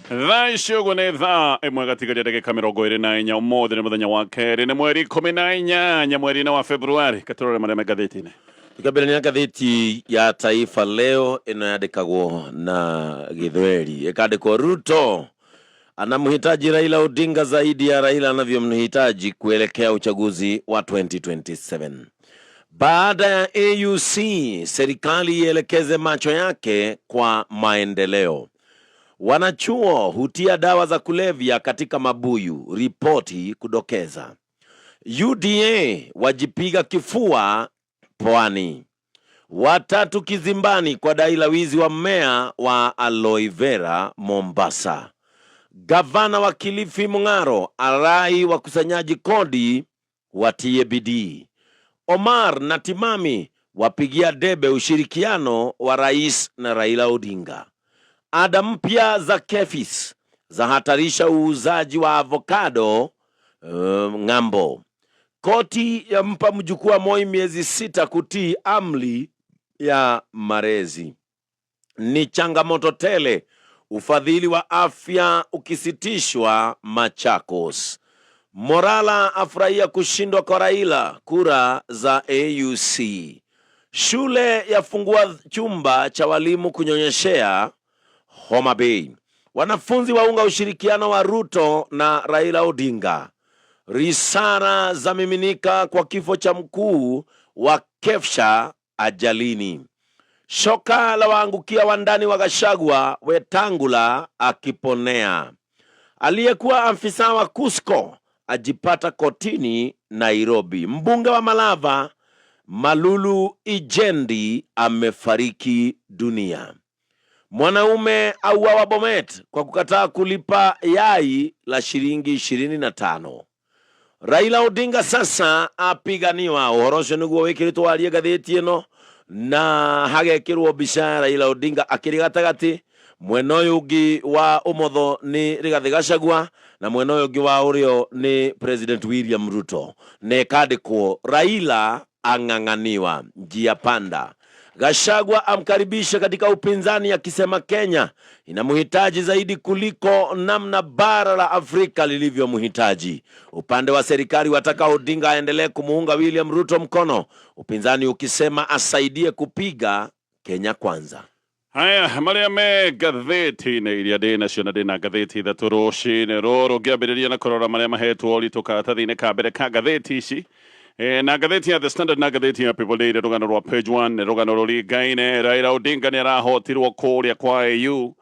Thaa icio guo nĩ thaa ĩmwe gatigaria ndagĩka 24 ũmũthĩ nĩ mũthenya wa kerĩ nĩ mweri 18 mweri-inĩ wa Februari. Katũrore marĩa me ngathĩti-inĩ. Tukabiliana gatheti ya Taifa Leo inaandikagwo na Githweri. Ikaandikwa Ruto anamhitaji Raila Odinga zaidi ya Raila anavyomhitaji kuelekea uchaguzi wa 2027. Baada ya AUC, serikali ielekeze macho yake kwa maendeleo. Wanachuo hutia dawa za kulevya katika mabuyu, ripoti kudokeza. UDA wajipiga kifua Pwani. Watatu kizimbani kwa dai la wizi wa mmea wa aloe vera Mombasa. Gavana wa Kilifi Mung'aro arai wakusanyaji kodi watie bidii. Omar na Timami wapigia debe ushirikiano wa rais na Raila Odinga. Ada mpya za Kefis za hatarisha uuzaji wa avocado ng'ambo. Koti ya mpa mjukuu wa Moi miezi 6 kutii amri ya Marezi. Ni changamoto tele ufadhili wa afya ukisitishwa Machakos. Morala afurahia kushindwa kwa Raila kura za AUC. Shule yafungua chumba cha walimu kunyonyeshea Homa Bay. Wanafunzi waunga ushirikiano wa Ruto na Raila Odinga. Risara za miminika kwa kifo cha mkuu wa Kefsha ajalini. Shoka la waangukia wandani wa Gachagua, Wetangula akiponea. Aliyekuwa afisa wa Cusco ajipata kotini Nairobi. Mbunge wa Malava Malulu Ijendi amefariki dunia. Mwanaume auawa Bomet kwa kukataa kulipa yai la shilingi 25. Raila Odinga sasa apiganiwa. Uhorosho niguo wikirĩtwo aria gatheti ĩno na hagekĩrwo mbica Raila Odinga akĩrĩ gatagati. Mwena ũyũ ũngĩ wa ũmotho nĩ Rigathi Gachagua na mwena ũyũ ũngĩ wa ũrĩo nĩ President William Ruto. Na ĩkandĩkwo Raila ang'ang'aniwa njia panda. Gachagua amkaribisha katika upinzani akisema Kenya inamhitaji zaidi kuliko namna bara la Afrika lilivyomhitaji. Upande wa serikali wataka Odinga aendelee kumuunga William Ruto mkono, upinzani ukisema asaidie kupiga Kenya kwanza. Haya, marĩa me ngathĩti-inĩ iria ndĩ nacio na ndĩna ngathĩti ithatũ rũcinĩ rũrũ ngĩambĩrĩria na kũrora marĩa mahetwo ũritũ karatathi-inĩ ka mbere ka ngathĩti ici. Na ngathĩti ya The Standard na ngathĩti ya People Daily rũgano rwa Page 1 rũgano rũringaine. Raila Odinga nĩ arahotirwo kũrĩa kwa AU.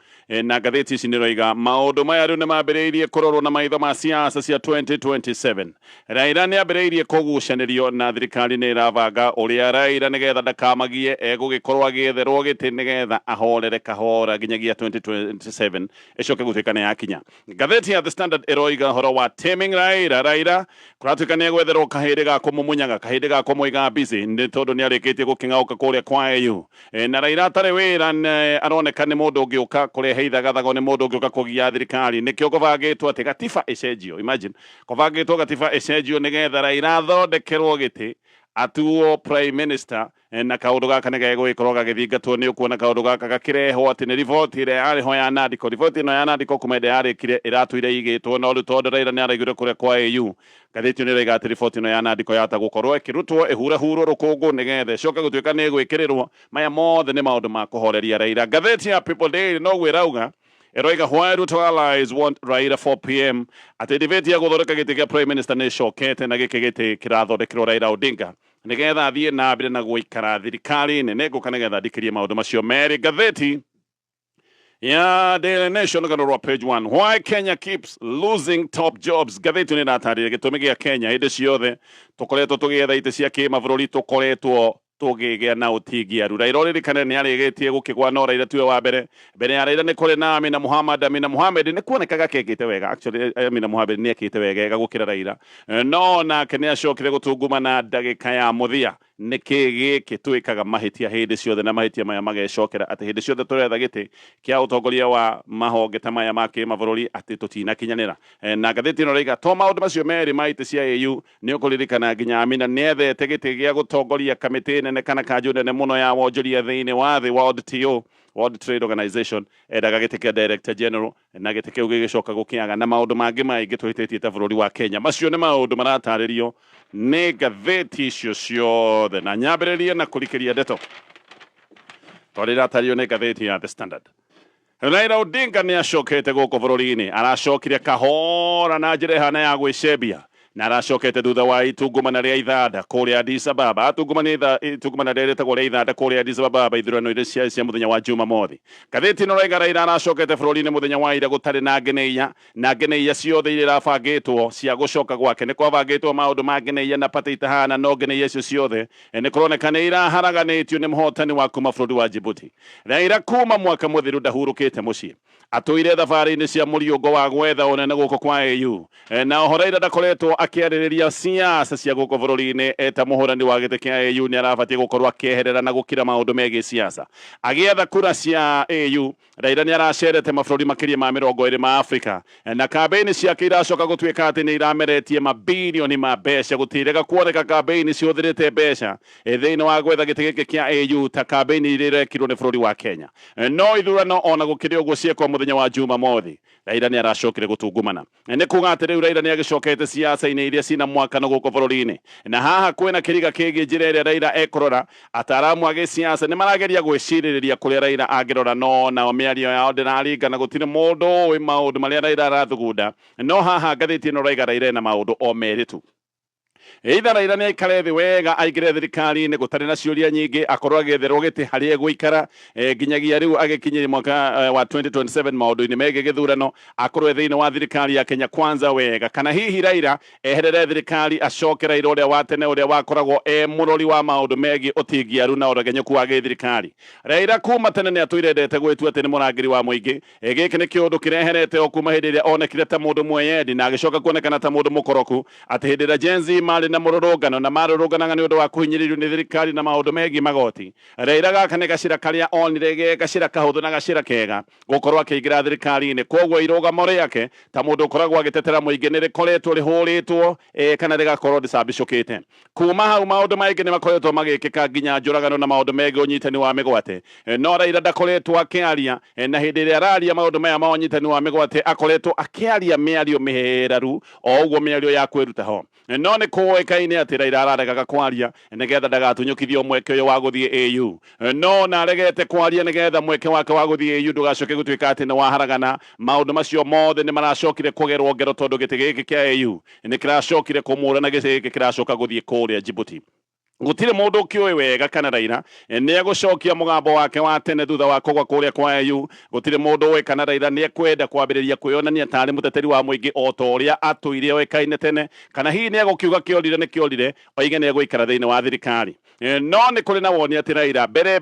Na ngathĩti ici nĩ roiga maũndũ maya rĩu nĩ mambĩrĩirie kũrorwo na maitho ma siasa cia 2027. Raila nĩ ambĩrĩirie kũgucanĩrio na thirikari nĩ ĩrabanga ũrĩa Raila nĩgetha ndakamagie egũgĩkorwo agĩetherwo gĩtĩ nĩgetha ahorere kahora nginyagia 2027 ĩcoke gũtuĩka nĩ yakinya. Ngathĩti ya The Standard ĩroiga horo wa taming Raila kũratuĩka nĩ egwetherwo kahĩndĩ ga kũmũmunyaga, kahĩndĩ ga kũmũiga busy nĩ tondũ nĩ arĩkĩtie gũkĩng'aũka kũrĩa kwa AU. Na Raila atarĩ wĩra aroneka nĩ mũndũ ũngĩũka kũrĩa heitha gathago nĩ mũndũ ũngĩũka kũgia thirikari. Nĩkĩo kũbangĩtwo atĩ gatiba ĩcenjio. Imagine kũbangĩtwo gatiba ĩcenjio nĩgetha Raila athondekerwo gĩtĩ atuo prime minister. Na kaũndũ gaka nĩ gegũgĩkorwo gagĩthingatwo. Nĩ ũkuona kaũndũ gaka gakĩrehwo atĩ nĩ riboti ĩrĩa yarĩho ya Nandiko. Riboti ĩno ya Nandiko kuma hĩndĩ yarĩkire ĩratũire igĩtwo no rĩu tondũ Raila nĩ araigire kũrĩa kwa AU. Ngathĩti nĩ ĩroiga atĩ riboti ĩno ya Nandiko yahota gũkorwo ĩkĩrutwo ĩhurahurwo rũkũngũ nĩgetha ĩcoke gũtuĩka nĩ ĩgwĩkĩrĩrwo. Maya mothe nĩ maũndũ ma kũhoreria Raila. Ngathĩti ya People Daily noguo ĩrauga ĩroiga why Ruto allies want Raila 4 PM. Atĩ debate ya gũthondeka gĩtĩ kĩa prime minister nĩ ĩcokete na gĩkĩ gĩtĩ kĩrathondekerwo Raila Odinga nĩgetha athiĩ na mbere na gũikara thirikari nene ngũka nĩgetha ndikĩrie maũndũ macio merĩ. Ngathĩti ya Daily Nation rũgano rwa Page 1 why Kenya keeps losing top jobs. Ngathĩti nĩ ĩratarĩria gĩtũmi gĩa Kenya hĩndĩ ciothe tũkoretwo tũgĩetha itĩ cia kĩmabũrũri tũkoretwo tũgĩgĩa na ũtingiaru. Raila ũririkane nĩ arĩgĩtie gũkĩgwa no Raila tiwe wa mbere. Mbere ya Raila nĩ kũrĩ na Amina Mohammed. Amina Mohammed nĩ kuonekaga kekĩte wega. Actually Amina Mohammed nĩ ekĩte wega gũkĩra Raila. No nake nĩ acokire gũtunguma na ndagĩka ya mũthia. Nĩkĩ gĩkĩ twĩkaga mahĩtia hĩndĩ ciothe na mahĩtia maya magecokera atĩ hĩndĩ ciothe tũretha gĩtĩ kĩa ũtongoria wa mahonge ta maya ma kĩmabũrũri atĩ tũtinakinyanĩra. Na ngathĩti ĩno ĩroiga to maũndũ macio merĩ ma itĩ cia AU nĩ ũkũririkana nginya Amina nĩ ethete gĩtĩ gĩa gũtongoria kamĩtĩ nene kana kanjũ nene mũno ya wonjoria thĩinĩ wa thĩ WTO World Trade Organization endaga gĩtĩ kĩa Director General na gĩtĩ kĩu gĩgĩcoka gũkĩaga na maũndũ mangĩ maingĩ twĩtĩtie ta bũrũri wa Kenya. Macio nĩ maũndũ maratarĩrio nĩ ngathĩti icio ciothe, na nyambĩrĩrie na kũrikĩria ndeto tondũ iratarĩrio nĩ ngathĩti ya The Standard. Raila Odinga nĩ acokete gũkũ bũrũri-inĩ, aracokire kahora na njĩra ĩhana ya gwĩcembia na aracokete thutha wa itungumana rĩa ithanda kũrĩa Addis Ababa. Itungumana rĩa rĩtagwo rĩa ithanda kũrĩa Addis Ababa ithurano iria cia mũthenya wa Jumamothi. Ngathĩti ĩno rauga Raila aracokete bũrũri-inĩ mũthenya wa ira gũtarĩ na ngeneia ciothe iria irabangĩtwo cia gũcoka gwake. Nĩ kwabangĩtwo maũndũ ma ngeneia na pata itahana, no ngeneia icio ciothe nĩ kũroneka nĩ iraharaganĩtio nĩ mũhotani wa kuma bũrũri wa Djibouti. Raila kuma mwaka mũthiru ndahurũkĩte mũciĩ, atũire thabarĩ-inĩ cia mũriũngo wa gwetha ũnene gũkũ kwa AU, na oho Raila ndakoretwo akĩarĩrĩria siasa cia gũkũ bũrũri-inĩ eta mũhũrani wa gĩtĩ kĩa AU nĩ arabatiĩ gũkorwo akĩeherera na gũkira maũndũ megiĩ siasa. Agĩetha kura cia AU, Raila nĩ aracerete mabũrũri makĩria ma 20 ma Afrika, na kambĩini ciake iracoka gũtuĩka atĩ nĩ irameretie mabilioni ma mbeca. Gũtirega kuoneka kambĩini cihũthĩrĩte mbeca thĩinĩ wa gwetha gĩtĩ gĩkĩ kĩa AU ta kambĩini iria irekirwo nĩ bũrũri wa Kenya. No ithurano ona gũkĩrĩ ũguo ciekwo mũthenya wa Jumamothi, Raila nĩ aracokire gũtungumana. Nĩ kuga atĩ rĩu Raila nĩ agĩcokete siasa-inĩ iria cina mwakano gũkũ bũrũri-inĩ, na haha kwĩna kĩriga kĩgiĩ njĩra ĩrĩa Raila ekũrora. Ataramu a gĩsiasa nĩ marageria gwĩcirĩrĩria kũrĩa Raila angĩrora, no nao mĩario yao ndĩraringana. Gũtirĩ mũndũ ũĩ maũndũ marĩa Raila arathugunda, no haha ngathĩti ĩno rauga Raila ena maũndũ o merĩ tu. Either Raila nĩ aikare thĩ wega aingĩre thirikari-inĩ gũtarĩ na ciũria nyingĩ, akorwo agĩetherwo gĩtĩ harĩa egũikara nginyagia rĩu agĩkinyĩria mwaka wa 2027 maũndũ-inĩ megiĩ gĩthurano, akorwo thĩinĩ wa thirikari ya Kenya Kwanza wega, kana hihi Raila eherere thirikari acoke Raila ũrĩa wa tene ũrĩa wakoragwo mũrori wa maũndũ megiĩ ũtingiaru na ũregenyũku wa gĩthirikari. Raila kuma tene nĩ atũire ndete gwĩtua atĩ nĩ mũrangĩri wa mũingĩ. Gĩkĩ nĩ kĩũndũ kĩreherete o kuma hĩndĩ ĩrĩa onekire ta mũndũ mweyendi na agĩcoka kuonekana ta mũndũ mũkoroku, atĩ hĩndĩ ĩrĩa Gen Z marĩ na mũrũrũngano na marũrũnganaga nĩ ũndũ wa kũhinyĩrĩrio nĩ thirikari na maũndũ megiĩ magoti. Raila gaka nĩ gacĩra karĩa onire ge gacĩra kahũthũ na gacĩra kega gũkorwo akĩingĩra thirikari-inĩ. Koguo irũgamo rĩake ta mũndũ ũkoragwo agĩtetera mũingĩ nĩ rĩkoretwo rĩhũrĩtwo kana rĩgakorwo rĩcambicũkĩte. Kuma hau maũndũ maingĩ nĩ makoretwo magĩkĩka nginya njũragano na maũndũ megiĩ ũnyitani wa mĩgwate. No Raila ndakoretwo akĩaria, na hĩndĩ ĩrĩa araria maũndũ maya ma ũnyitani wa mĩgwate akoretwo akĩaria mĩario mĩheraru, o ũguo mĩario ya kwĩruta ho. No nĩ kũĩkaine atĩ Raila araregaga kwaria nĩgetha ndagatunyũkithio mweke ũyũ wa gũthiĩ AU. No na aregete kwaria nĩgetha mweke wake wa gũthiĩ AU ndũgacoke gũtuĩka atĩ nĩ waharagana. Maũndũ macio mothe nĩ maracokire kũgerwo ngero tondũ gĩtĩ gĩkĩ kĩa AU nĩ kĩracokire kũmũra na gĩtĩ gĩkĩ kĩracoka gũthiĩ kũrĩa Djibouti. Gũtirĩ mũndũ ũkĩũĩ wega kana Raila nĩ egũcokia mũgambo wake wa tene thutha wa kũgwa kũrĩa kwa AU. Gũtirĩ mũndũ ũĩ kana Raila nĩ ekwenda kwambĩrĩria kwĩonania tarĩ mũteteri wa mũingĩ o ta ũrĩa atũire oĩkaine tene, kana hihi nĩ egũkiuga kĩorire nĩ kĩorire oige nĩ egũikara thĩinĩ wa thirikari. No nĩ kũrĩ na woni atĩ Raila mbere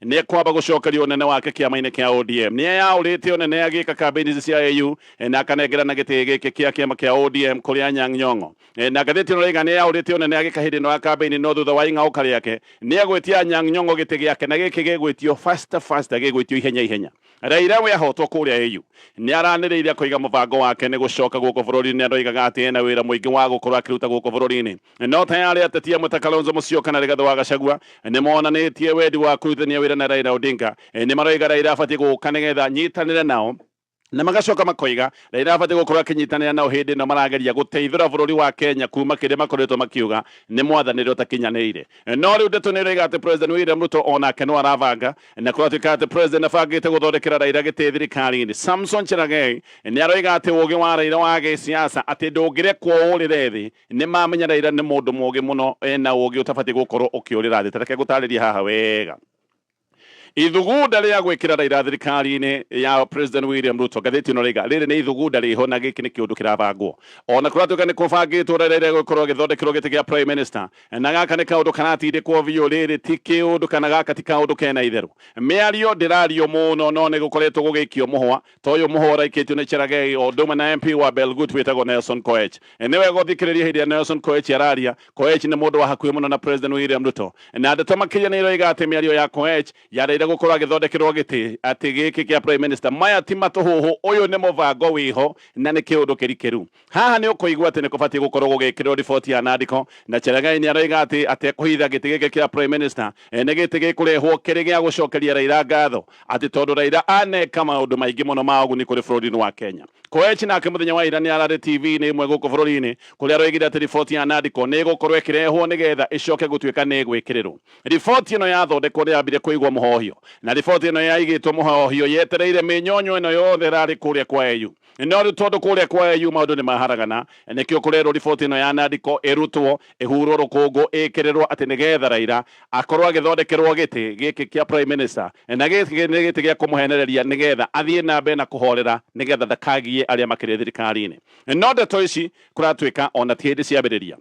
nĩ ekwamba gũcokeria ũnene wake kĩama-inĩ kĩa ODM. Nĩ eyaũrĩte ũnene agĩka kambĩini cia AU na akanengerana gĩtĩ gĩkĩ kĩa kĩama kĩa ODM kũrĩ Anyang' Nyong'o. Na ngathĩti ĩno rauga nĩ eyaũrĩte ũnene agĩka hĩndĩ ĩno ya kambĩini, no thutha wa ing'aũka rĩake nĩ egwĩtia Anyang' Nyong'o gĩtĩ gĩake na gĩkĩ gĩgwĩtio faster gĩgwĩtio ihenya. Raila we ahotwo kũrĩa AU nĩ aranĩrĩire kũiga mũbango wake nĩ gũcoka gũkũ bũrũri-inĩ. Ndoigaga atĩ ena wĩra mũingĩ wa gũkorwo akĩruta gũkũ bũrũri-inĩ, no tayarĩ ateti amwe ta Kalonzo Musyoka na Rigathĩ wa Gachagua nĩ monanĩtie wendi wa kũrutithania wĩra na Raila Odinga. Nĩ maroiga Raila abatiĩ gũka nĩgetha nyitanĩre nao na magacoka makoiga Raila abatiĩ gũkorwo akĩnyitanĩra nao hĩndĩ ĩno marageria gũteithũra bũrũri wa Kenya kuma kĩrĩa makoretwo makiuga nĩ mwathanĩre ũtakinyanĩire. No rĩu ndeto nĩ ĩroiga atĩ President William Ruto onake no arabanga na kũratuĩka atĩ President abangĩte gũthondekera Raila gĩtĩ thirikari-inĩ. Samson Cherargei nĩ aroiga atĩ ũũgĩ wa Raila wa gĩsiasa atĩ ndũngĩrekwo ũrĩre thĩ. Nĩ mamenya Raila nĩ mũndũ mũũgĩ mũno, ena ũũgĩ ũtabatiĩ gũkorwo ũkĩũrĩra thĩ. Tareke gũtarĩria haha wega. Ithugunda rĩa gwĩkĩra Raila thirikari-inĩ ya President William Ruto, ngathĩti ĩno rauga rĩrĩ nĩ ithugunda rĩho na gĩkĩ nĩ kĩũndũ kĩrabangwo. Ona kũratuĩka nĩ kũbangĩtwo Raila gũkorwo agĩthondekerwo gĩtĩ gĩa Prime Minister, na gaka nĩ kaũndũ karatindĩkwo biũ. Rĩrĩ ti kĩũndũ kana gaka ti kaũndũ kena itherũ. Mĩario ndĩrario mũno, no nĩ gũkoretwo gũgĩikio mũhwa ta ũyũ mũhwa ũraikĩtio nĩ Cherargei o ũndũ ũmwe na MP wa Belgut wĩtagwo Nelson Koech. Nĩ wega gũthikĩrĩria hĩndĩ ya Nelson Koech araria. Koech nĩ mũndũ wa hakuhĩ mũno na President William Ruto, na ndeto makĩria nĩ iroiga atĩ mĩario ya Koech ya Raila Raila gukorwo agithondekerwo giti ati giki kia prime minister maya ti matuhuhu uyu ni mubango wiho na ni kiundu kirikeru haha ni ukuigua ati ni kubati gukorwo gugikirwo report ya Nadco na Cherargei ni aroiga ati kuhitha giti giki kia prime minister ni giti gikurehwo kiri gia gucokeria Raila ngatho ati tondu Raila aneka maundu maingi muno ma uguni kuri bururi wa Kenya Koech nake muthenya wa ira ni arare TV ni imwe guku bururi-ini kuria aroigire ati report ya Nadco ni gukorwo ikirehwo nigetha icoke gutuika ni gwikiriro report ino yathondekwo yambire kuigwo muhohio na report ino yaigitwo muhohio yetereire minyonyo ino yothe rari kuria kwa EU no riu tondu kuria kwa EU maundu ni maharagana nikio kurerwo report ino ya Nadco irutwo ihurwo rukungu ikirirwo ati nigetha Raila akorwo agithondekerwo giti giki kia prime minister na giki ni giti gia kumuhenereria nigetha athie na mbere na kuhorera nigetha ndakagie aria makiri thirikari-ini no ndeto ici kuratuika ona ti hindi ciambiriria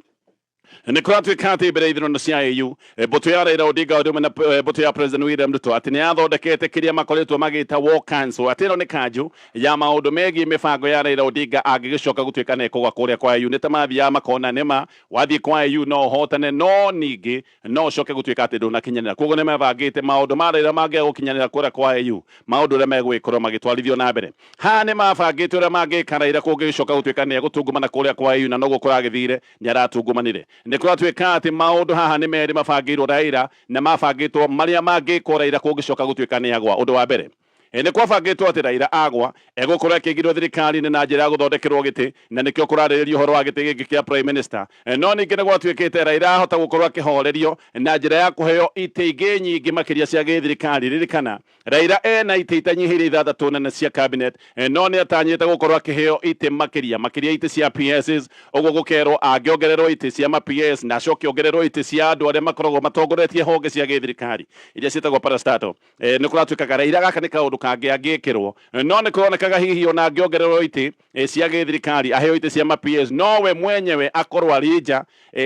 ni kuratuika ati mbere ithurano cia EU mbutu ya Raila Odinga undi na mbutu ya President William Ruto ati ni athondekete kiria makoretwo magita war council ati no ni kanju ya maundu megi mibango ya Raila Odinga agigicoka gutuika ne kugwa kuria kwa EU ni ta mathia makona nima wathie kwa EU no hotane no ningi no coke gutuika ati nduna kinyanira koguo ni mabangite maundu ma Raila mange gukinyanira kuria kwa EU maundu ria megwikorwo magitwarithio na mbere ha ni mabangite uria mangika Raila kugicoka gutuika ne gutungumana kuria kwa EU na no gukora githire ni aratungumanire ni kuratuika ati maundu haha ni meri mabangirwo Raila na mabangitwo maria mangikwo Raila kugicoka gutuika ni agwa undu wa mbere ni kwabangitwo ati Raila agwa egukorwo akigirwo thirikari-ini na njira ya guthondekerwo giti na nikio kurarĩrĩrio horo wa giti giki kia prime minister no ningi ni gwatuikite Raila ahota gukorwo akihorerio na njira ya kuheo ite ingi nyingi makiria cia githirikari ririkana Raila ena ite itanyihire 6 nene cia cabinet no ni atanyite gukorwo akiheo ite makiria ite cia PSs uguo gukerwo angiongererwo ite cia ma PS na acoke ongererwo ite cia andu aria makoragwo matongoretie honge cia githirikari iria cietagwo parastatal ni kuratuikaga Raila gaka ni kaundu kangi angikirwo no ni kuronekaga hihi ona angiongererwo ite cia githirikari aheo ite cia ma PS no we mwenyewe akorwo arija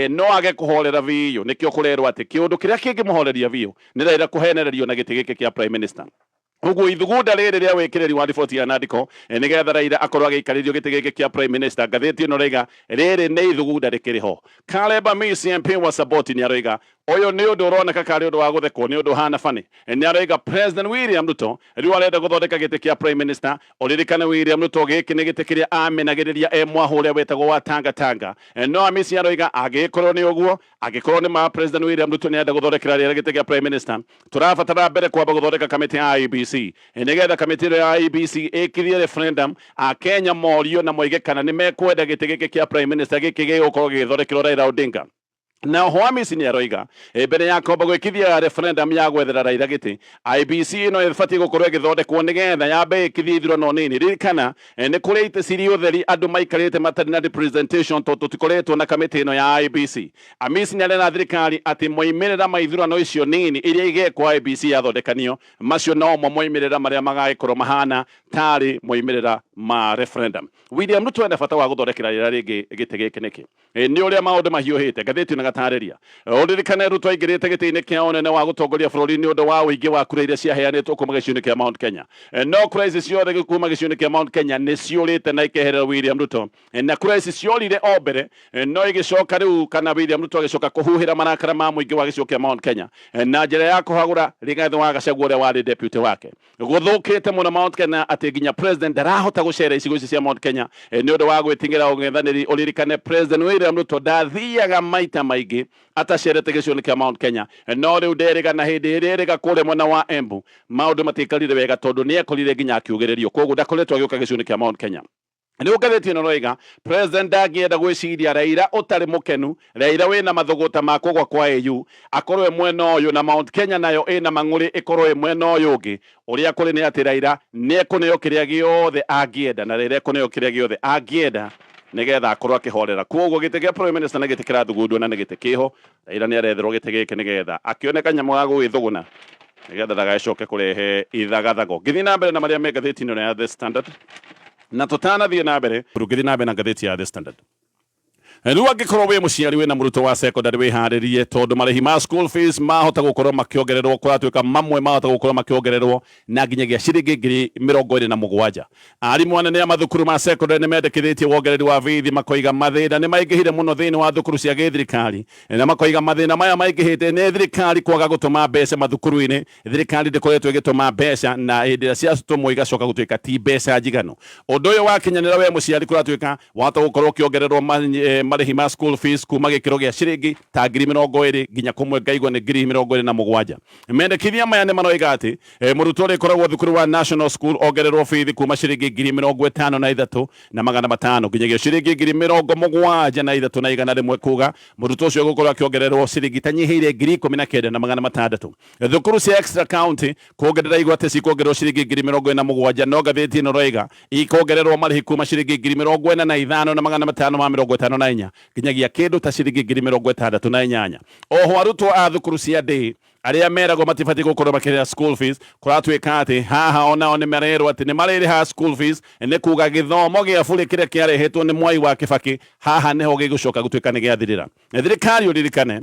no age kuhorera biu nikio kurerwo ati kiundu kiria kingimuhoreria biu ni Raila kuhenererio na giti giki kia prime minister uguo ithugunda riri ria wikiriri wa report ya Nadco nigetha Raila akorwo agikaririo giti giki kia prime minister ngatheti ino raiga riri ni ithugunda rikiriho Caleb Amisi MP wa Saboti ni aroiga uyu ni undu uroneka kari undu wa guthekwo ni undu hana fani ni aroiga President William Ruto riu arenda guthondeka giti kia prime minister uririkane William Ruto giki ni giti kiria amenagiriria mwahuria wetagwo wa Tanga no Amisi aroiga agikorwo ni uguo agikorwo ni ma President William Ruto ni arenda guthondekera riri giti kia prime minister turabatara mbere kwamba guthondeka kamiti ya IEBC nigetha kamiti ya IEBC ikirie referendum a Kenya morio na moige kana ni mekwenda giti giki kia prime minister giki gigukorwo githondekerwo Raila Odinga na Hamisi ni aroiga mbere ya kwamba gwikithia referendum ya gwethera Raila giti IEBC ino ibati gukorwo igithondekwo nigetha yambe ikithia ithurano nini ririkana ni kuri ite ciri utheri andu maikarite matari na representation tutikoretwo na kamiti ino ya IEBC Amisi ni arena thirikari ati moimirira ma ithurano icio nini iria igekwa IEBC yathondekanio macio no moimirira maria magaikorwo mahana tari moimirira ma referendum William Ruto enda bata wa guthondekera Raila ringi giti giki niki ni uria maundu mahiuhite gatheti na gatariria uririkane Ruto aingirite giti-ini kia unene wa gutongoria bururi ni undu wa uingi wa kura iria ciaheanitwo kuma giciuni kia Mount Kenya no kura ici ciothe kuma giciuni kia Mount Kenya ni ciurite na ikeherera William Ruto na kura ici ciorire o mbere no igicoka riu kana William Ruto agicoka kuhuhira marakara ma muingi wa gicigo kia Mount Kenya na njira ya kuhagura Rigathi wa Gachagua uria wari deputy wake guthukite muno Mount Kenya ati nginya president ndarahota gucera icigo ici cia Mount Kenya ni undu wa gwitingira ung'ethaniri uririkane President William Ruto ndathiaga maita maingi atacerete giciuni kia Mount Kenya no riu nderiga na hindi iria iriga kure mwena wa Embu maundu matikarire wega tondu ni ekorire nginya akiugiririo koguo ndakoretwo agiuka giciuni kia Mount Kenya ni ugatheti ino roiga president angienda gwiciria Raila utari mukenu Raila wina mathuguta ma kugwa kwa EU akorwe mwena uyu na Mount Kenya nayo ina mang'uri ikorwe mwena uyu ungi uria kuri ni ati Raila ni ekuneo kiria giothe angienda na Raila ekuneo kiria giothe angienda nigetha akorwo akihorera koguo giti gia prime minister na giti kirathugundwo na ni giti kiho Raila ni aretherwo giti giki nigetha akioneka nyamu ya gwithuguna nigetha ndagacoke kurehe ithagathago ngithi na mbere na maria me gatheti ino ya The Standard na tutanathie na mbere rugithi na mbere na gatheti ya The Standard Rĩu angĩkorwo wĩ mũciari wĩna mũrutwo wa secondary wĩharĩrie tondũ marĩhi ma school fees mahota gũkorwo makĩongererwo kũratuĩka mamwe mahota gũkorwo makĩongererwo na nginyagia ciringi ngiri 27. Arimũ anene a mathukuru ma secondary nĩ mendekithĩtie wongereri wa bithi makoiga mathĩna nĩ maingĩhire mũno thĩinĩ wa thukuru cia gĩthirikari na makoiga mathĩna maya maingĩhĩte nĩ thirikari kwaga gũtũma mbeca mathukuru-inĩ. Thirikari ndĩkoretwo ĩgĩtũma mbeca na hĩndĩ ĩrĩa ciatũmwo igacoka gũtuĩka ti mbeca njiganu. Ũndũ ũyũ wakinyanĩra we mũciari kũratuĩka wahota gũkorwo ũkĩongererwo marĩhi ma school fees kuma gĩkĩro gĩa ciringi ta ngiri 20 nginya kũmwe ngaigua nĩ ngiri 27. Mendekithia maya nĩ maroiga atĩ mũrutwo ũrĩkoragwo thukuru wa national school ongererwo bithi kuma ciringi ngiri 53 na 500 nginyagia ciringi ngiri 73 na 100 kuga mũrutwo ũcio gũkorwo akĩongererwo ciringi tanyihĩire ngiri 19 na 600. Thukuru cia extra county kuongerera igwate cikuongererwo ciringi ngiri 47 no ngathĩti ĩno roiga ikuongererwo marĩhi kuma ciringi ngiri 45 na 554 nginyagia kĩndũ ta ciringi ngiri 68. Oho arutwo a thukuru cia day arĩa meragwo matibatiĩ gũkorwo makĩrĩha school fees kũratuĩka atĩ haha onao nĩ marerwo atĩ nĩ marĩrĩha school fees nĩ kuga gĩthomo gĩa bũrĩ kĩrĩa kĩarehetwo nĩ Mwai wa Kĩbakĩ haha nĩho gĩgũcoka gũtuĩka nĩ gĩathirĩra. Thirikari ũririkane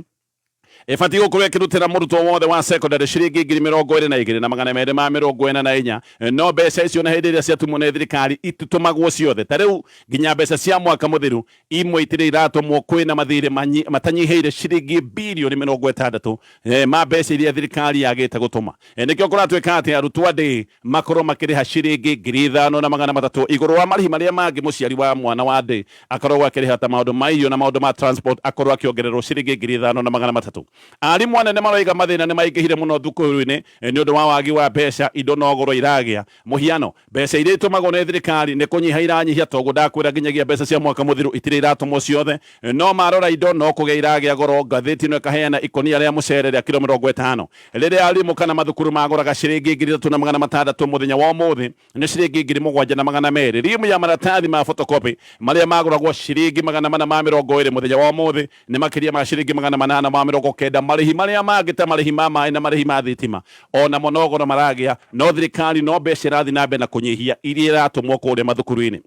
ĩbatiĩ gũkorwo ĩkĩrutĩra mũrutwo wothe wa secondary ciringi ngiri 22 na 244 no mbeca icio na hĩndĩ ĩrĩa ciatumwo nĩ thirikari itutũmagwo ciothe. Ta rĩu nginya mbeca cia mwaka mũthiru imwe itirĩ iratũmwo kwĩna mathirĩ matanyihĩire ciringi birioni 60 ma mbeca iria thirikari yagĩte gũtũma. Nĩkĩo kũratuĩka atĩ arutwo ndĩ makorwo makĩrĩha ciringi ngiri 5,300 igũrũ wa marĩhi marĩa mangĩ mũciari wa mwana wa ndĩ akoragwo akĩrĩha ta maũndũ ma irio na maũndũ ma transport akorwo akĩongererwo ciringi ngiri 5,300. Arimũ anene maroiga mathĩna nĩ maingĩhire mũno thukuru-inĩ nĩ ũndũ wa wagi wa mbeca indo no goro iragĩa. Mũhiano mbeca iria itũmagwo nĩ thirikari nĩ kũnyiha iranyihia toguo ndakwĩra nginyagia mbeca cia mwaka mũthiru itirĩ iratũmwo ciothe no marora indo no kũgĩa iragĩa goro. Ngathĩti ĩno ĩkaheana ikonia rĩa mũcere rĩa kilo 50 rĩrĩa arimũ kana mathukuru magũraga ciringi ngiri 3,600 mũthenya wa ũmũthĩ nĩ ciringi ngiri 7,200. Rimu ya maratathi ma photocopy marĩa magũragwo ciringi 420 mũthenya wa ũmũthĩ nĩ makĩria ma ciringi 890 marĩhi marĩa mangĩ ta marĩhi ma maĩ na marĩhi ma thitima ona monogoro maragĩa no thirikari no mbeca ĩrathiĩ na mbere na kũnyihia iria iratũmwo kũrĩa mathukuru-inĩ.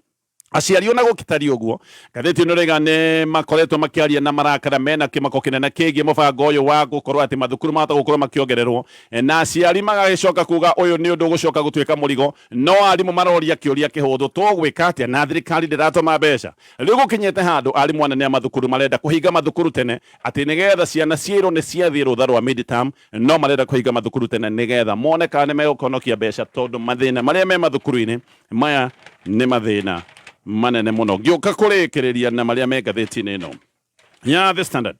Aciari ona gũkĩtaria ũguo ngathĩti ĩno rĩga nĩ makoretwo makĩaria na marakara mena kĩmako kĩnene kĩgiĩ mũbango ũyũ wa gũkorwo atĩ mathukuru mahota gũkorwo makĩongererwo na aciari magagĩcoka kuga ũyũ nĩ ũndũ ũgũcoka gũtuĩka mũrigo no arimũ maroria kĩũria kĩhũthũ tũgwĩka atĩa na thirikari ndĩratũma mbeca. Rĩu gũkinyĩte handũ arimũ anene a mathukuru marenda kũhinga mathukuru tene atĩ nĩgetha ciana ciĩrwo nĩ ciathiĩ rũtha rwa midterm no marenda kũhinga mathukuru tene nĩgetha mone kana nĩ megũkonokia mbeca tondũ mathĩna marĩa me mathukuru-inĩ maya nĩ mathĩna manene mũno. Ngĩũka kũrĩkĩrĩria na marĩa me ngathĩti-inĩ ĩno ya The Standard.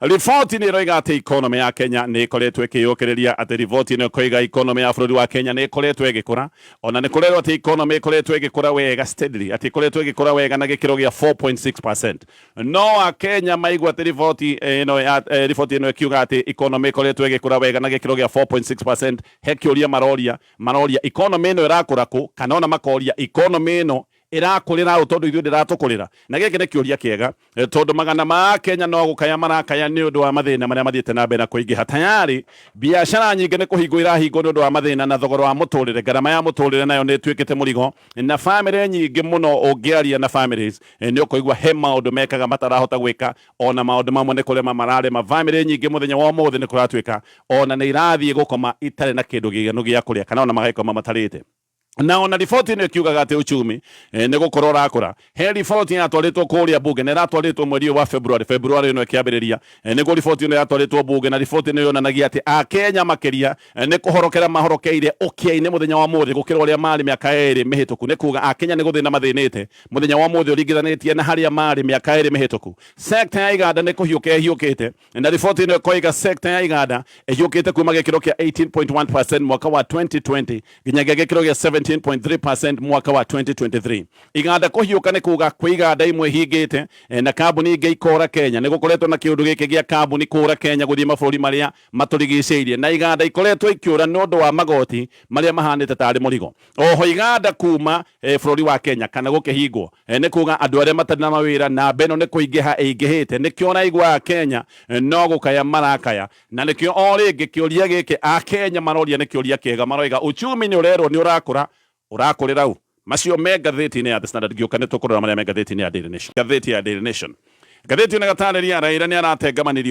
Riboti nĩ ĩroiga atĩ ikonomi ya Kenya nĩ ĩkoretwo ĩkĩyũkĩrĩria atĩ riboti ĩno ĩkoiga ikonomi ya bũrũri wa Kenya nĩ ĩkoretwo ĩgĩkũra ona nĩ kũrerwo atĩ ikonomi ĩkoretwo ĩgĩkũra wega steadily atĩ ĩkoretwo ĩgĩkũra wega na gĩkĩro gĩa 4.6%. No Akenya maigua atĩ riboti ĩno ĩkiuga atĩ ikonomi ĩkoretwo ĩgĩkũra wega na gĩkĩro gĩa 4.6%. He kĩũria maroria ikonomi ĩno ĩrakũra kũ kana ona makoria ikonomi ĩno ĩrakũrĩra ũ tondũ ithuĩ ndĩratũkũrĩra. Na gĩkĩ nĩ kĩũria kĩega tondũ magana ma Kenya no gũkaya marakaya nĩ ũndũ wa mathĩna marĩa mathiĩte na mbere na kũingĩha. Tayari biacara nyingĩ nĩ kũhingwo irahingwo nĩ ũndũ wa mathĩna na thogora wa mũtũrĩre. Ngarama ya mũtũrĩre nayo nĩ ĩtuĩkĩte mũrigo na famĩlĩ nyingĩ mũno ũngĩaria na families nĩ ũkũigua he maũndũ mekaga matarahota gwĩka ona maũndũ mamwe nĩ kũrema mararema. Famĩlĩ nyingĩ mũthenya wa ũmũthĩ nĩ kũratuĩka ona nĩ irathiĩ gũkoma itarĩ na kĩndũ gĩiganu gĩa kũrĩa kana ona magagĩkoma matarĩte. Na ona riboti ĩno ĩkiugaga atĩ uchumi nĩ gũkorwo ũrakũra. He riboti yatwarĩtwo kũrĩa bunge na ĩratwarĩtwo mweri wa February ĩno ĩkĩambĩrĩria nĩguo riboti ĩno yatwarĩtwo bunge na riboti ĩno yonanagia atĩ Akenya makĩria nĩ kũhorokera mahorokeire ũkĩa-inĩ mũthenya wa ũmũthĩ gũkĩra ũrĩa marĩ mĩaka ĩrĩ mĩhĩtũku. Nĩ kuga Akenya nĩ gũthĩna mathĩnĩte mũthenya wa ũmũthĩ ũringithanĩtie na harĩa marĩ mĩaka ĩrĩ mĩhĩtũku. Sector ya iganda nĩ kũhiũka ĩhiũkĩte na riboti ĩno ĩkoiga sector ya iganda ĩhiũkĩte kuma gĩkĩro kĩa 18.1% mwaka wa 2020 nginyagia gĩkĩro gĩa 17.3% mwaka wa 2023. Iganda kũhiũka nĩ kuga kwĩ iganda imwe hingĩte na kambuni ingĩ ikora Kenya. Nĩ gũkoretwo na kĩũndũ gĩkĩ gĩa kambuni kũra Kenya gũthiĩ mabũrũri marĩa matũrigicĩirie na iganda ikoretwo ikĩũra nĩ ũndũ wa magoti marĩa mahanĩte tarĩ mũrigo. Oho iganda kuma bũrũri wa Kenya kana gũkĩhingwo nĩ kuga andũ arĩa matarĩ na mawĩra na mbeno nĩ kũingĩha ĩingĩhĩte. Nĩkĩo naigua Kenya no gũkaya marakaya na nĩkĩo o rĩngĩ kĩũria gĩkĩ Akenya maroria nĩ kĩũria kĩega. Maroiga uchumi nĩ ũrerwo nĩ ũrakũrĩra u. Macio me ngathĩti-inĩ ya The Standard. Ngĩũka nĩ tũkũrora marĩa me ngathĩti-inĩ ya Daily Nation. Ngathĩti ya Daily Nation Gatheti na gatarĩria Raila nĩ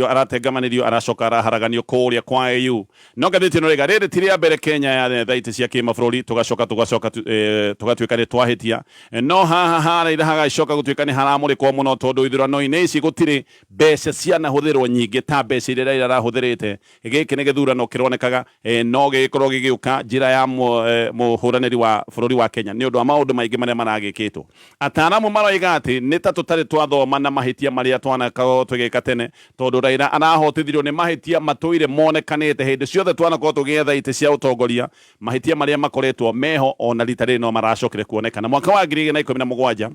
aratengamanirio aracoka araharaganio kũrĩa kwa AU. No gatheti no rĩga rĩrĩ ti rĩa mbere Kenya ya thaiti cia kĩmabũrũri tũgacoka tũgatuĩka nĩ twahĩtia. No haha Raila hagacoka gũtuĩka nĩ haramũrĩkwo mũno tondũ ithurano-inĩ ici gũtirĩ mbeca cianahũthĩrwo nyingĩ ta mbeca iria Raila arahũthĩrĩte. Gĩkĩ nĩ gĩthurano kĩronekaga no gĩkorwo gĩgĩũka njĩra ya mũhũranĩri wa bũrũri wa Kenya nĩ ũndũ wa maũndũ maingĩ marĩa maragĩkĩtwo. Ataaramu maroiga atĩ nĩ ta tũtarĩ twathoma na mahĩtia marĩa twanakorwo tũgĩka tene tondũ Raila arahotithirio nĩ mahĩtia matũire monekanĩte hĩndĩ ciothe twanakorwo tũgĩetha itĩ cia ũtongoria. Mahĩtia marĩa makoretwo meho ona rita rĩrĩ no maracokire kuonekana. Mwaka wa 2017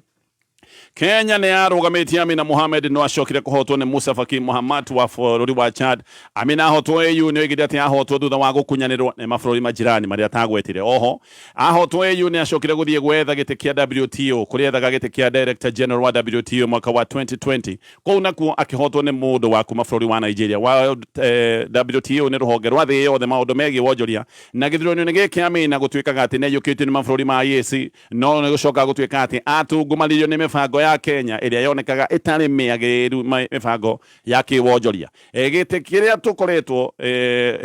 Kenya nĩ yarũgamĩtie Amina Mohamed no acokire kũhotwo nĩ Musa Faki Mahamat wa bũrũri wa Chad. Amina ahotwo AU nĩ oigire atĩ ahotwo thutha wa gũkunyanĩrwo nĩ mabũrũri majirani marĩa atagwetire. Oho ahotwo AU nĩ acokire gũthiĩ gwetha gĩtĩ kĩa WTO kũrĩa ethaga gĩtĩ kĩa Director General wa WTO mwaka wa 2020. Kũu nakuo akĩhotwo nĩ mũndũ wa kuma bũrũri wa Nigeria. WTO nĩ rũhonge rwa thĩ yothe maũndũ megiĩ wonjoria na gĩthurano-inĩ gĩkĩ Amina gũtuĩkaga atĩ nĩ aiyũkĩtio nĩ mabũrũri ma EAC no nĩ gũcoka gũtuĩka atĩ atungumanirio nĩ mĩbango ya Kenya ĩrĩa yonekaga ĩtarĩ mĩagĩrĩru mĩbango ya kĩwonjoria. Gĩtĩ kĩrĩa tũkoretwo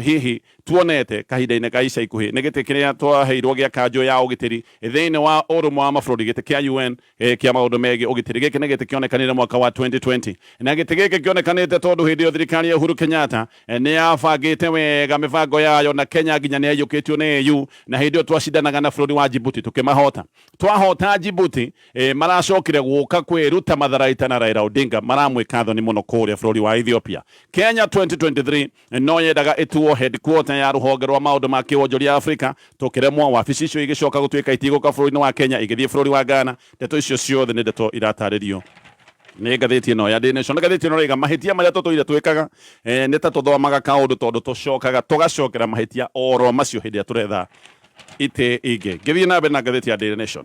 hihi tuonete kahinda-inĩ ka ica ikuhĩ nĩ gĩtĩ kĩrĩa twaheirwo gĩa kanjũ ya ũgitĩri thĩinĩ wa ũrũmwe wa mabũrũri gĩtĩ kĩa UN kĩa maũndũ megiĩ ũgitĩri. Gĩkĩ nĩ gĩtĩ kĩonekanire mwaka wa 2020 na gĩtĩ gĩkĩ kĩonekanĩte tondũ hĩndĩ ĩyo thirikari ya Uhuru Kenyatta nĩ yabangĩte wega mĩbango yayo na Kenya nginya nĩ yaiyũkĩtio nĩ AU na hĩndĩ ĩyo twacindanaga na bũrũri wa Djibouti tũkĩmahota. Twahota Djibouti maracokire gũka kwĩruta matharaita na Raila Odinga maramwĩka thoni mũno kũrĩa bũrũri wa Ethiopia. Kenya 2023 no yendaga ĩtuo headquarter ya rũhonge rwa maũndũ ma kĩwonjoria Afrika tũkĩremwo wabici icio igĩcoka gũtuĩka itigũka bũrũri-inĩ wa Kenya igĩthiĩ bũrũri wa Ghana. Ndeto icio ciothe nĩ ndeto iratarĩrio nĩ ngathĩti ĩno ya Daily Nation. Ngathĩti ĩno rĩga mahĩtia marĩa tũtũire twĩkaga nĩ ta tũthomaga kaũndũ tondũ tũcokaga tũgacokera mahĩtia oro macio hĩndĩ ĩrĩa tũretha itĩ ingĩ. Ngĩthiĩ na mbere na ngathĩti ya Daily Nation.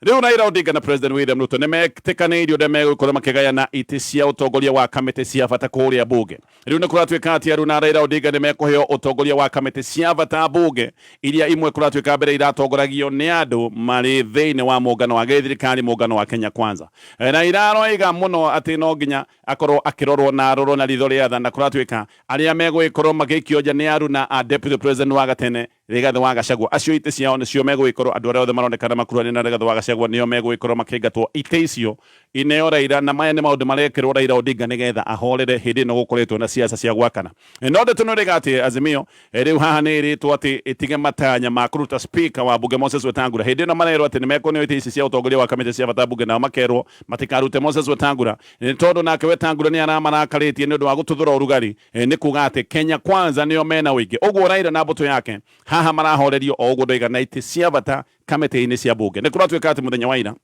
Rĩu Raila Odinga na President William Ruto nĩ metĩkanĩirio ũrĩa megũkorwo makĩgayana itĩ cia ũtongoria wa kamĩtĩ cia bata kũrĩa bunge. Rĩu nĩ kũratuĩka atĩ Aruna Raila Odinga nĩ mekũheo ũtongoria wa kamĩtĩ cia bata bunge iria imwe kũratuĩka mbere iratongoragio nĩ andũ marĩ thĩinĩ wa mũngano wa gĩthirikari mũngano wa Kenya Kwanza. Na iraroiga mũno atĩ no nginya akorwo akĩrorwo na arorwo na ritho rĩa tha na kũratuĩka arĩa megũgĩkorwo magĩikio nja nĩ Aruna a Deputy President wa gatene Rigathi wa Gachagua. Acio itĩ ciao nĩcio megũgĩkorwo andũ arĩa othe maronekana makuruhanĩte na Rigathi wa Gachagua nĩo megũgĩkorwo makĩingatwo itĩ icio ineo Raila na maya nĩ maũndũ marekĩrwo Raila Odinga nĩgetha ahorere hĩndĩ ĩno gũkoretwo na siasa cia gwakana. No ndeto nĩ rĩga atĩ Azimio rĩu haha nĩ ĩrĩtwo atĩ ĩtige matanya ma kũruta speaker wa bunge Moses Wetangula. Hĩndĩ ĩno marerwo atĩ nĩ mekũneo itĩ ici cia ũtongoria wa kamĩtĩ cia bata bunge nao makerwo matikarute Moses Wetangula nĩ tondũ nake Wetangula nĩ aramarakarĩtie nĩ ũndũ wa gũtuthũra ũrugarĩ. Nĩ kuga atĩ Kenya Kwanza nĩo mena ũingĩ. Ũguo Raila na mbũtũ yake haha marahorerio o ũguo ndoiga na itĩ cia bata kamĩtĩ-inĩ cia bunge. Nĩ kũratuĩka atĩ mũthenya wa ira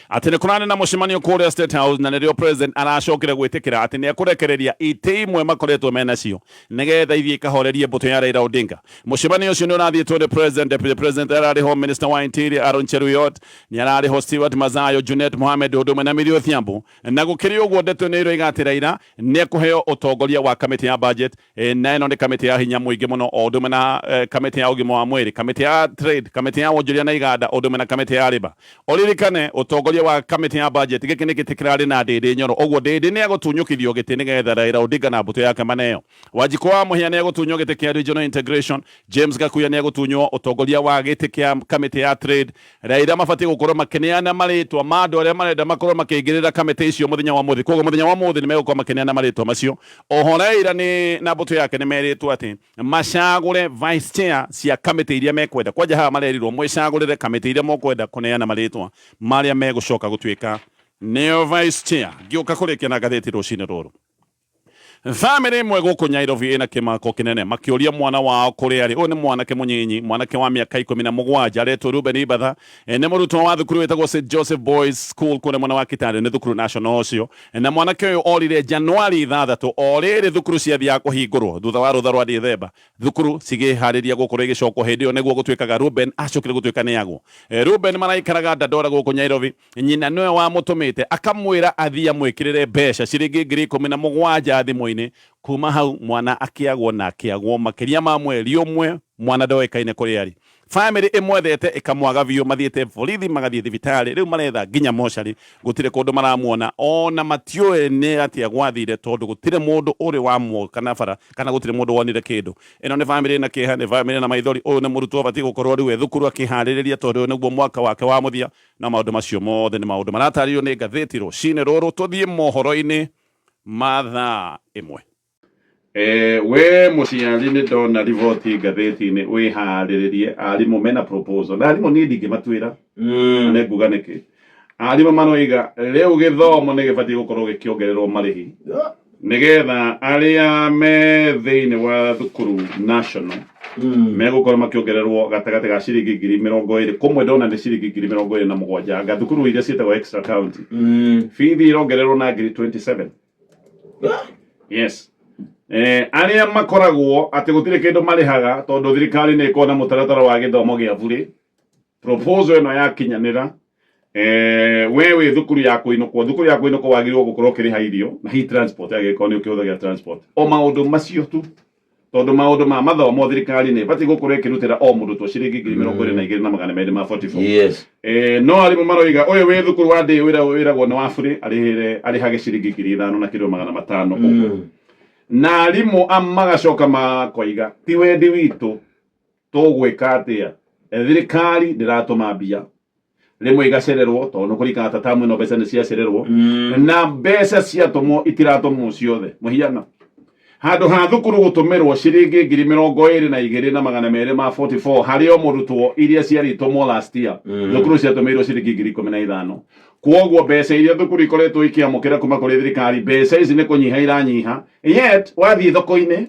atĩ nĩ kũrarĩ na mũcemanio kũrĩa State House na nĩrĩo president aracokire gwĩtĩkĩra atĩ nĩ ekũrekereria itĩ imwe makoretwo menacio nĩgetha ithiĩ ikahorerie mbũtũ ya Raila Odinga. Mũcemanio ũcio nĩ ũrathiĩtwo nĩ president, deputy president ararĩ ho minister wa interior Aaron Cheruiyot, nĩ ararĩ ho Stewart Mazayo, Junet Mohamed ũndũ ũmwe na Millie Odhiambo. Na gũkĩrĩ ũguo ndeto nĩ iroiga atĩ Raila nĩ ekũheo ũtongoria wa kamĩtĩ ya budget na ĩno nĩ kamĩtĩ ya hinya mũingĩ mũno o ũndũ ũmwe na kamĩtĩ ya ũgima wa mwĩrĩ, kamĩtĩ ya trade, kamĩtĩ ya wonjoria na iganda o ũndũ ũmwe na kamĩtĩ ya riba. Ũririkane ũtongoria wa kamĩtĩ ya budget gĩkĩ nĩ gĩtĩ kĩrarĩ na Ndĩndĩ Nyoro. Ũguo Ndĩndĩ nĩ egũtunyũkithio gĩtĩ nĩgetha Raila Odinga na mbũtũ yake maneo. Wanjikũ wa Mũhia nĩ egũtunywo gĩtĩ kĩa regional integration, James Gakuya nĩ egũtunywo ũtongoria wa gĩtĩ kĩa kamĩtĩ ya trade. Raila mabatiĩ gũkorwo makĩneana marĩtwa ma andũ arĩa marenda makorwo makĩingĩrĩra kamĩtĩ icio mũthenya wa mũthĩ. Koguo mũthenya wa mũthĩ nĩ megũkorwo makĩneana marĩtwa macio. Oho Raila na mbũtũ yake nĩ merĩtwo atĩ macagũre vice chair cia kamĩtĩ iria mekwenda. Kwanja haha marerirwo mwĩcagũrĩre kamĩtĩ iria mũkwenda kũneana marĩtwa marĩa megũcoka gũtuĩka neo vice chair. Ngĩũka kũrĩkia na ngathĩti rũcinĩ rũrũ. Family ĩmwe gũkũ Nairobi ĩna kĩmako kĩnene makĩũria mwana wao kũrĩa arĩ. Ũyũ nĩ mwanake mũnyinyi, mwanake wa mĩaka 17 aretwo Ruben Ibatha. Nĩ mũrutwo wa thukuru wĩtagwo St Joseph Boys School kũrĩa mwena wa Kitale, nĩ thukuru national ũcio. Na mwanake ũyũ orire Januari 6 o rĩrĩ thukuru ciathiaga kũhingũrwo thutha wa rũtha rwa Dithemba. Thukuru cigĩharĩria gũkorwo igĩcokwo hĩndĩ ĩyo nĩguo gũtuĩkaga Ruben acokire gũtuĩka nĩ agwo. Ruben maraikaraga Dandora gũkũ Nairobi. Nyina nĩwe wamũtũmĩte akamwĩra athiĩ amwĩkĩrĩre mbeca ciringi 17,000 thimũ-inĩ. Kuma hau mwana akĩagwo na akĩagwo makĩria ma mweri ũmwe, mwana ndoĩkaine kũrĩa arĩ. family imwethete ikamwaga biu mathiete borithi magathie thibitari riu maretha nginya mochari gutire kundu maramuona ona matioe ni atia gwathire tondu gutire mundu uri wamwo kana bara kana gutire mundu wonire kindu ino ni family na kiha ni family na maithori uyu ni murutwo bati gukorwo riu thukuru akihariria tondu niguo mwaka wake wa muthia na maundu macio mothe ni maundu maratario ni ngatheti rucine ruru tuthie mohoro-ini mathaa imwe. We muciari ni ndona riboti ngatheti-ini wihariririe arimu mena proposal na arimu ni ndingimatwira ne nguga niki arimu manoiga riu githomo ni gibati gukorwo gikiongererwo marihi nigetha aria me thiini wa thukuru national megukorwo makiongererwo gatagati ga ciringi 20,000 kumwe ndona ni ciringi 27,000 ga thukuru iria cietagwo extra county fithi irongererwo na 27. Yes. Aria makoragwo ati gutire kindu marihaga tondu thirikari ni ikona mutaratara wa githomo gia bure proposal eno ya kinyanira wewe thukuru ya kuinukwo wagirwo gukorwo kiriha irio na hi transport ya gikoni ukihuthagia transport o maundu macio tu tondu maundu ma mathomo thirikari ni bati gukorwo ikirutira o mundu to ciringi 22,244. Yes. No arimu maroiga uyu we thukuru wa ndi wiragwo ni wa bure arihage ciringi 5,500 na arimu amagacoka makoiga ti wendi witu tugwika atia thirikari ndiratuma mbia rimwe igacererwo tondu kurikana ta tamu no mbeca ni ciacererwo na mbeca ciatumwo itiratumwo ciothe muhiana handu ha thukuru gutumirwo ciringi 22,244 hari o murutwo iria ciaritumwo last year thukuru ciatumirwo ciringi 15,000 kuoguo mbeca iria thukuru ikoretwo ikiamukira kuma kuri thirikari mbeca ici ni kunyiha iranyiha yet wathie thoko-ini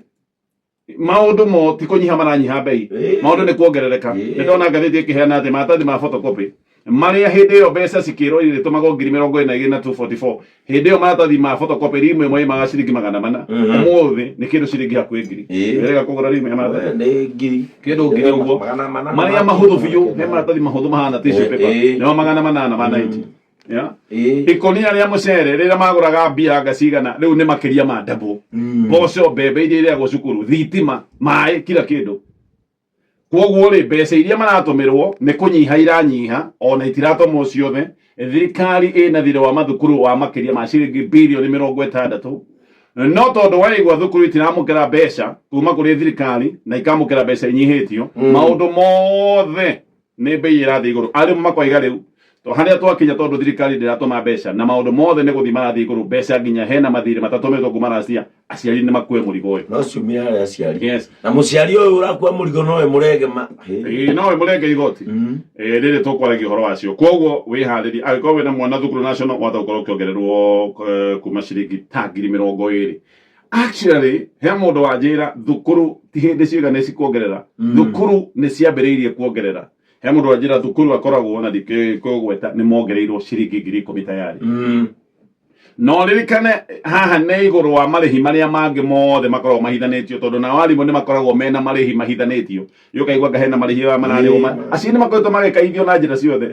maundu mo ti kunyiha maranyiha bei maundu ni kuongerereka ni ndona ngatheti ikiheana ati maratathi ma photocopy maria hindi iyo mbeca cikirwo iritumagwo 22,244 hindi iyo maratathi ma photocopy rimwe mwe maga ciringi 400 umuthi ni kindu ciringi hakuhi ngiri rega kugura rimwe maratathi ni ngiri kindu ngiri uguo maria mahuthu biu he maratathi mahuthu mahana tissue paper ni 800 ma 90. Yeah. Ikonia ria mucere rira maguraga mbia ngacigana riu ni makiria ma double boco mbembe iria go cukuru thitima mai kila kindu kuoguo ri mbeca iria maratumirwo ni kunyiha iranyiha ona itiratomwo ciothe thirikari ina thiro wa mathukuru wa makiria ma ciringi bilioni 60 no tondu waigwa thukuru itiramukira mbeca kuma kuri thirikari na ikamukira mbeca inyihitio maundu mothe ni bei irathi iguru arimu makoiga riu to haria twakinya tondu thirikari ndiratuma mbeca na maundu mothe ni guthi marathi iguru mbeca nginya hena mathiri matatumirwo kuma racia aciari ni makue murigo uyu no ciumia ya aciari. Yes. Na muciari uyu urakua murigo nowe murege nowe murege igoti riri tukwaragia uhoro wacio koguo wihariri agikorwo wina mwana thukuru national watha gukorwo ukiongererwo kuma ciringi ta 20,000. Actually he mundu wanjira thukuru ti hindi cigana cikuongerera thukuru ni ciambiriirie kuongerera he mundu wanjira thukuru akoragwo na ndikigweta ni mongereirwo ciringi 10,000 tayari no ririkane haha ne iguru wa marihi maria mangi mothe makoragwo mahithanitio tondu na warimu ni makoragwo mena marihi mahithanitio yukaigwa ngahena marihi wa manani aci ni makoretwo magikaithio na njira ciothe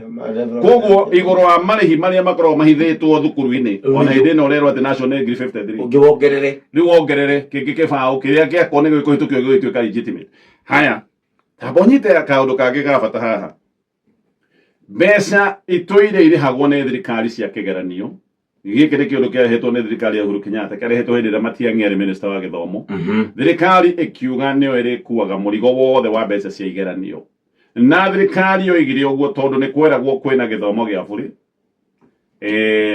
koguo iguru wa marihi maria makoragwo mahithitwo thukuru-ini ona hindi no rerwo ati national 53 ungibongerere riu wongerere kingi kibao kiria giakone gikuhitukio gigituika legitimate haya tabonyite kaundu kangi ga bata haha mbeca itũire irihagwo nĩ thirikari cia kĩgeranio gĩkĩ nĩ kĩũndũ kĩarehetwo nĩ thirikari ya Uhuru Kenyatta kĩarehetwo hĩndĩ ĩrĩa Matiang'i arĩ minister wa gĩthomo thirikari ĩkiuga nĩyo ĩrĩkuaga mũrigo wothe wa mbeca cia igeranio na thirikari yoigire ũguo tondũ nĩ kweragwo kwĩna gĩthomo gĩa bũrĩ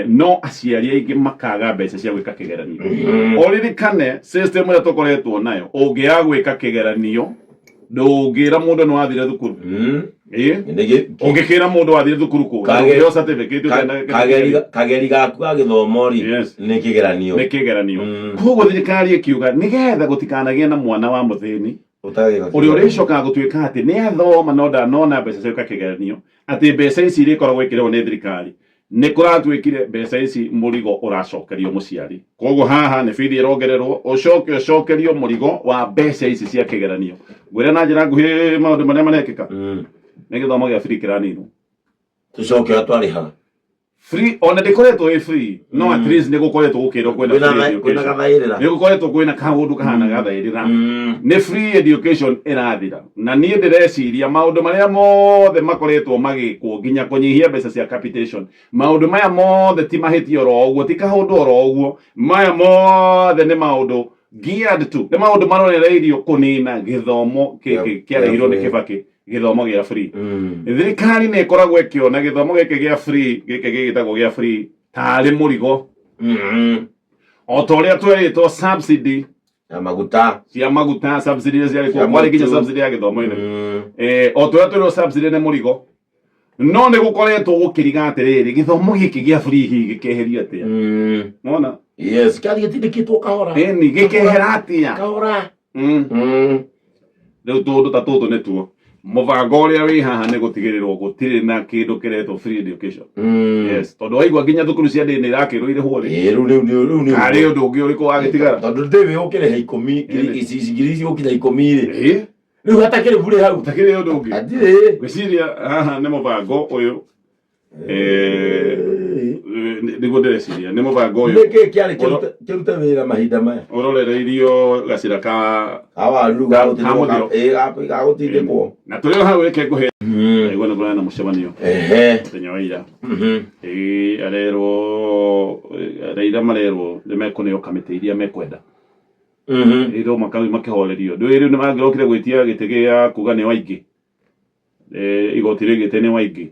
no aciari aingĩ makaga mbeca cia gwĩka kĩgeranio oririkane system ĩrĩa tũkoretwo nayo ũngĩaga gwĩka kĩgeranio ndũngĩra mũndũ nĩ wathire thukuru ũngĩkĩra mũndũ wathire thukuru kũ ũngĩheo certificate kageri gaku ga gĩthomo ri nĩ kĩgeranio koguo thirikari ĩkiuga nĩgetha gũtikanagĩe na mwana wa mũthĩni ũrĩa ũrĩcokaga gũtuĩka atĩ nĩ athoma no ndanona mbeca cia gwĩka kĩgeranio atĩ mbeca ici irĩkoragwo ikĩrĩhwo nĩ thirikari nĩ kũratuĩkire mbeca ici mũrigo ũracokerio mũciari koguo haha nĩ bithi ĩrongererwo ũcokerio mũrigo wa mbeca ici cia kĩgeranio ngwĩre na njĩra nguhĩ maũndũ marĩa marekĩka nĩ gĩthomo gĩa free kĩraninwo tũcoke atwarĩhaga free ona ndikoretwo free no at least nigukoretwo gukiro kwenda kwenda gathairira nigukoretwo kwina kaundu kahana gathairira ni free education irathira na nie ndireciria maundu maria mothe makoretwo magikwo nginya kunyihia mbeca cia capitation maundu maya mothe ti mahitio ro uguo ti kaundu ro uguo maya mothe ni maundu geared to ni maundu marorereirio kunina githomo kiarehirwo ni Kibaki githomo gia free thirikari ne ikoragwo ikiona githomo giki gia free giki gigitagwo gia free tari murigo o to ria tweritwo subsidy ya maguta subsidy cia kwa mwari ginya subsidy ya githomo ine o to ria tweritwo subsidy ne murigo no ne gukoretwo gukiriga atiriri githomo giki gia free gikeherio atia mona yes kali gitindikitwo kahora ni gikehera atia kahora riu tundu ta tutu netuo mubango uria wi haha ni gutigirirwo gutiri na kindu kiretwo free education yes tondu waigua nginya thukuru cia ndini irakirwo irihwo ri riu ari undu ungi uriku wagitigara tondu ndiwe ukirehe 10 ici ukira 10 ri riu hatakire bure hau takire undu ungi atire gwiciria haha ni mubango uyu niguo ndireciria ni mubango uyu niki kiari kiruta wira mahinda maya urorereirio gacira ka awaru gagutindikwo na turio hau reke nguhe igwa na kuna na mucemanio muthenya wa ira arerwo Raila marerwo nimekuneo kamiti iria mekwenda iro makihorerio ndwiri ni mangirokire gwitia gitege ya kuga ni waingi igoti rigite ni waingi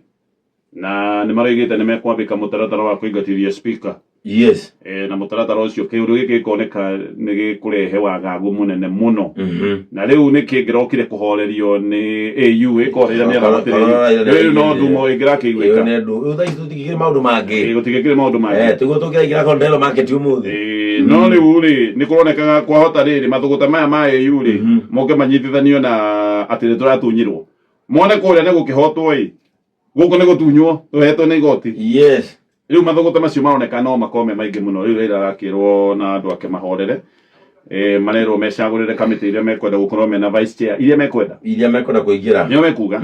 na ni maraigite ni mekwambika mutaratara wa kuingatithia speaker yes na mutaratara ucio kiundu giki koneka ni gikurehe wagagu munene muno na riu ni kingirokire kuhorerio ni AU ikorera ni aratiri no ndumo ingirakiigwika ne ndu uthai tutigire maundu mangi gutigikire maundu mangi tiguo tukiragira kondelo market umuthi no riu ri ni kuroneka kwa hota riri mathuguta maya ma AU ri moke manyitithanio na atire turatunyirwo mone kuria ni gukihotwo guko ni gutunywo tuhetwo ni igoti yes riu mathuguta macio maroneka no makome maingi muno riu Raila arakirwo na andu ake mahorere marerwo mecagurire kamiti iria mekwenda gukorwo mena vice chair iria mekwenda kuingira nio mekuga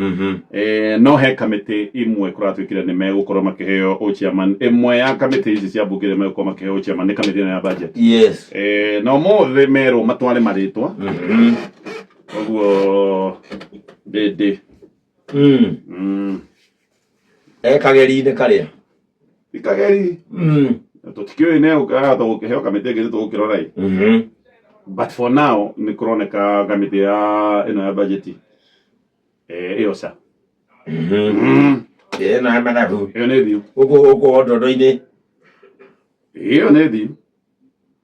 no he kamiti imwe kuratwikire ni megukorwo makiheo chairman imwe ya kamiti ici cia bunge ni megukorwo makiheo chairman ni kamiti ya budget yes no mothe merwo matware maritwa oguo dede kageri-inĩ karia ikageri tutikioi ne ukahota gukiheo kamiti ingĩ tugukirora but for now ni kuroneka kamiti ya ino ya budget iyo sa no hamanabu iyo ni thiu uko ndondo-inĩ iyo ni thiu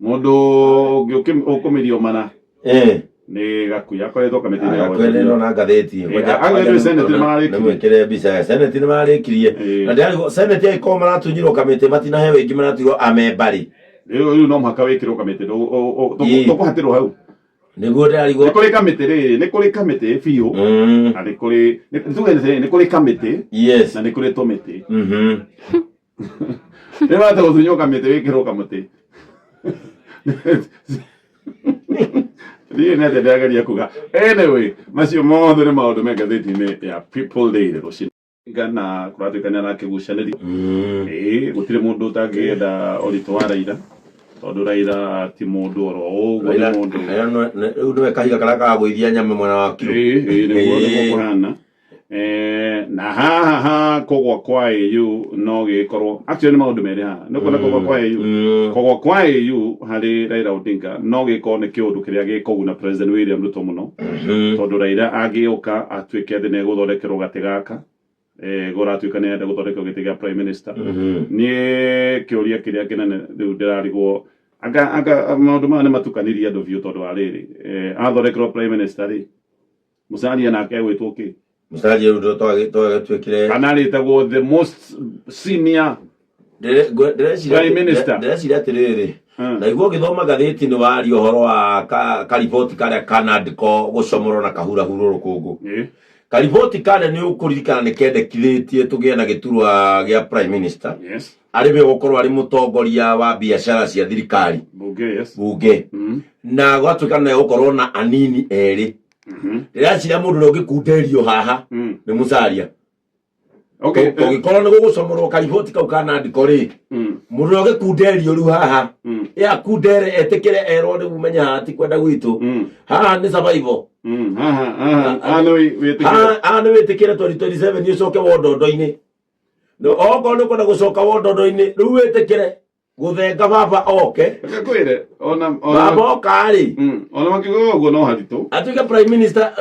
mundu ukumirio mana ni gakuya koretwo kamiti ni kwendero na ngatheti agere senate nimwekere mbica senate nimarikirie na ndari senate aiko maratunyirwo kamiti matinahe wingi maratirwo amembari riu no mhaka wikirwo kamiti tukuhatirwo hau niguo ndarigwo ni kuri kamiti ri ni kuri kamiti biu na ni kuri ni kuri kamiti yes na ni kuri tomiti ni wata gutunywo kamiti wikirwo kamiti Ndiye nete ndagaria kuga anyway macio mothe ni maundu me ngatheti-ini ya People Day rucina kuratuikania na kigucaniri gutire mundu utangienda uritu wa Raila tondu Raila ti mundu oro uguo ni mundu riu niwe kahiga karia kagwithia nyama mwena wa kiru niguo kuhana na haha kogwa kwa AU no gikorwo actually ni maundu meri haha no kuna kogwa kwa AU hari Raila Odinga no gikorwo ni kiundu kiria gikoguna President William Ruto muno tondu Raila agiuka atwike athi ne guthondekerwo gati gaka guratuika ni enda guthondekerwo giti gia Prime Minister ni kiuria kiria kinene riu ndirarigwo anga maundu maya ni matukanirie andu biu tondu wa riri athondekerwo Prime Minister ri Musalia nake egwitwo ki Musalia ndo twagitwikire kana ritagwo the most senior Prime Minister ndĩreciria atĩrĩrĩ na iguo ngĩthoma ngathĩti-inĩ waria ũhoro wa kariboti karĩa kanandĩko gũcomorwo na kahurahuro rũkũngũ kariboti karĩa nĩ ũkũririkana nĩ kendekithĩtie tũgĩe na gĩturwa gĩa Prime Minister arĩ we gũkorwo arĩ mũtongoria wa biacara cia thirikari bunge na gwatuĩka nĩ gũkorwo na anini erĩ ndĩreciria mũndũ ũrĩa ũngĩkunderio haha nĩ Musalia Okay. Ugikorwo ni gugucomorwo kariboti kau kana ndiko ri mundu oge kunderio ru haha ya kundere etikire ero ni umenya hati kwenda gwitu haha ni survival haha ni witikire 2027 ni ucoke wondondo-ini no oko ni kwenda gucoka wondondo-ini riu witikire guthenga baba oke kwire baba okari ona makiuga uguo no haritu atuike prime minister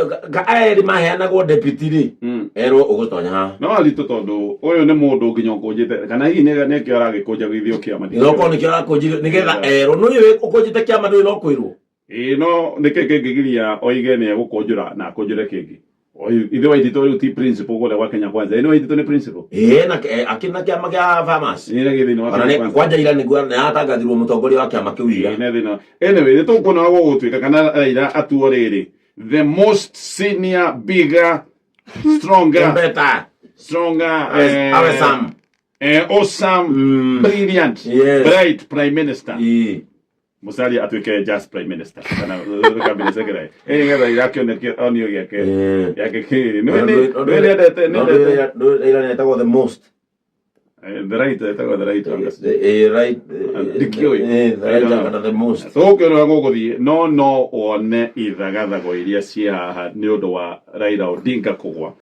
aeri maheanagwo deputy ri ero ugutonya ha no haritu tondu uyu ni mundu nginya ukunjite kana hihi ni kio aragikunja githio kiama no ko ni kio arakunjire nigetha ero no yu ukunjite kiama ndu no kwirwo no nike kingigiria oige ni gukunjura na akunjure kingi ithe waitito riu ti principal gole wa Kenya Kwanza ino waitito ni principal na akina kiama kia farmers ni githino wa Kenya Kwanza ira ni gwa na atangathirwo mutongoria wa kiama kiu ira ni thino anyway ni tukuna gugutwika kana Raila atuo riri the most senior bigger stronger awesome awesome brilliant bright prime minister Musalia atuike just prime minister kana cabinet secretary ngetha irakionekio onio yake kiri no ila netagwo the most the right right the most so kero guguthie no one ithagathago iria cia ni undu wa Raila Odinga kugwa